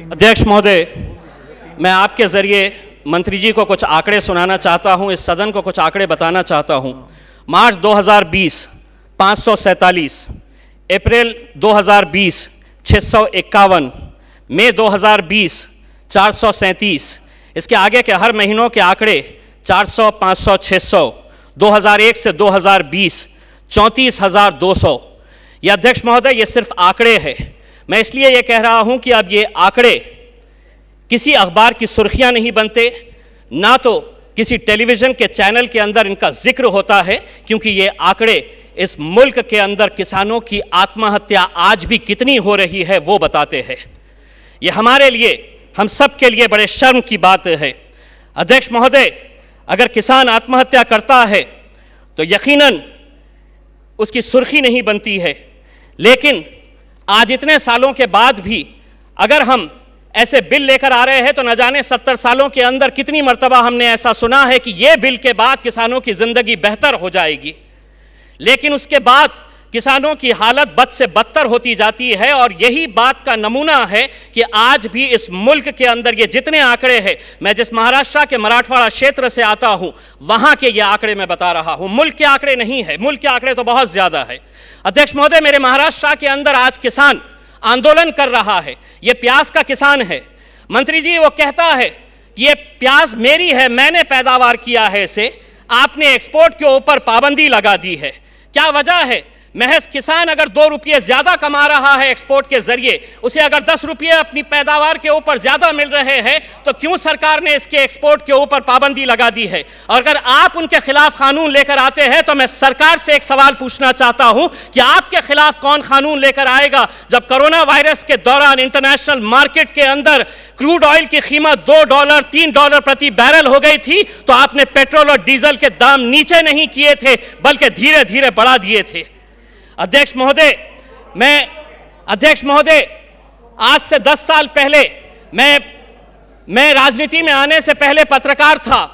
अध्यक्ष महोदय, मैं आपके ज़रिए मंत्री जी को कुछ आंकड़े सुनाना चाहता हूं, इस सदन को कुछ आंकड़े बताना चाहता हूं। मार्च 2020 547, अप्रैल 2020 651, मई 2020 437, इसके आगे के हर महीनों के आंकड़े 400, 500, 600, 2001 से 2020 34,200। ये अध्यक्ष महोदय, ये सिर्फ आंकड़े हैं। मैं इसलिए ये कह रहा हूं कि अब ये आंकड़े किसी अखबार की सुर्खियां नहीं बनते, ना तो किसी टेलीविज़न के चैनल के अंदर इनका जिक्र होता है, क्योंकि ये आंकड़े इस मुल्क के अंदर किसानों की आत्महत्या आज भी कितनी हो रही है वो बताते हैं। ये हमारे लिए, हम सब के लिए बड़े शर्म की बात है। अध्यक्ष महोदय, अगर किसान आत्महत्या करता है तो यकीनन उसकी सुर्खी नहीं बनती है, लेकिन आज इतने सालों के बाद भी अगर हम ऐसे बिल लेकर आ रहे हैं तो न जाने 70 सालों के अंदर कितनी मर्तबा हमने ऐसा सुना है कि ये बिल के बाद किसानों की ज़िंदगी बेहतर हो जाएगी, लेकिन उसके बाद किसानों की हालत बद से बदतर होती जाती है। और यही बात का नमूना है कि आज भी इस मुल्क के अंदर ये जितने आंकड़े हैं, मैं जिस महाराष्ट्र के मराठवाड़ा क्षेत्र से आता हूँ वहाँ के ये आंकड़े मैं बता रहा हूँ, मुल्क के आंकड़े नहीं है। मुल्क के आंकड़े तो बहुत ज़्यादा है। अध्यक्ष महोदय, मेरे महाराष्ट्र के अंदर आज किसान आंदोलन कर रहा है। ये प्याज का किसान है। मंत्री जी, वो कहता है कि ये प्याज मेरी है, मैंने पैदावार किया है इसे, आपने एक्सपोर्ट के ऊपर पाबंदी लगा दी है। क्या वजह है? महज किसान अगर 2 रुपये ज़्यादा कमा रहा है एक्सपोर्ट के ज़रिए, उसे अगर 10 रुपये अपनी पैदावार के ऊपर ज़्यादा मिल रहे हैं, तो क्यों सरकार ने इसके एक्सपोर्ट के ऊपर पाबंदी लगा दी है? और अगर आप उनके खिलाफ कानून लेकर आते हैं तो मैं सरकार से एक सवाल पूछना चाहता हूं कि आपके खिलाफ कौन कानून लेकर आएगा? जब कोरोना वायरस के दौरान इंटरनेशनल मार्केट के अंदर क्रूड ऑयल की कीमत $2, $3 प्रति बैरल हो गई थी, तो आपने पेट्रोल और डीजल के दाम नीचे नहीं किए थे, बल्कि धीरे धीरे बढ़ा दिए थे। अध्यक्ष महोदय, आज से 10 साल पहले मैं राजनीति में आने से पहले पत्रकार था।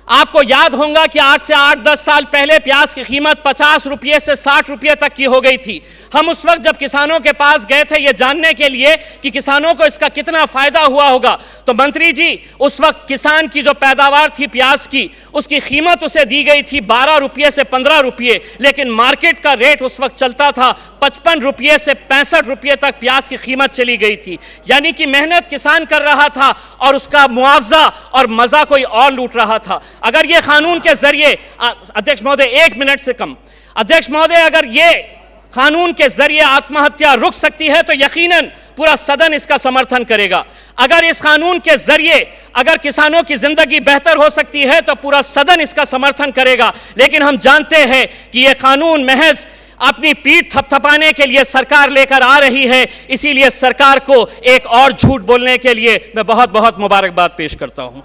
आपको याद होगा कि आज से 8-10 साल पहले प्याज की कीमत 50 रुपये से 60 रुपये तक की हो गई थी। हम उस वक्त जब किसानों के पास गए थे ये जानने के लिए कि किसानों को इसका कितना फायदा हुआ होगा, तो मंत्री जी, उस वक्त किसान की जो पैदावार थी प्याज की, उसकी कीमत उसे दी गई थी 12 रुपये से 15 रुपये, लेकिन मार्केट का रेट उस वक्त चलता था 55 रुपये से 65 रुपये तक प्याज की कीमत चली गई थी। यानी कि मेहनत किसान कर रहा था और उसका मुआवजा और मज़ा कोई और लूट रहा था। अगर ये कानून के जरिए, अध्यक्ष महोदय 1 मिनट से कम, अध्यक्ष महोदय, अगर ये कानून के जरिए आत्महत्या रुक सकती है तो यकीनन पूरा सदन इसका समर्थन करेगा। अगर इस कानून के जरिए अगर किसानों की जिंदगी बेहतर हो सकती है तो पूरा सदन इसका समर्थन करेगा। लेकिन हम जानते हैं कि यह कानून महज अपनी पीठ थपथपाने के लिए सरकार लेकर आ रही है, इसीलिए सरकार को एक और झूठ बोलने के लिए मैं बहुत बहुत मुबारकबाद पेश करता हूं।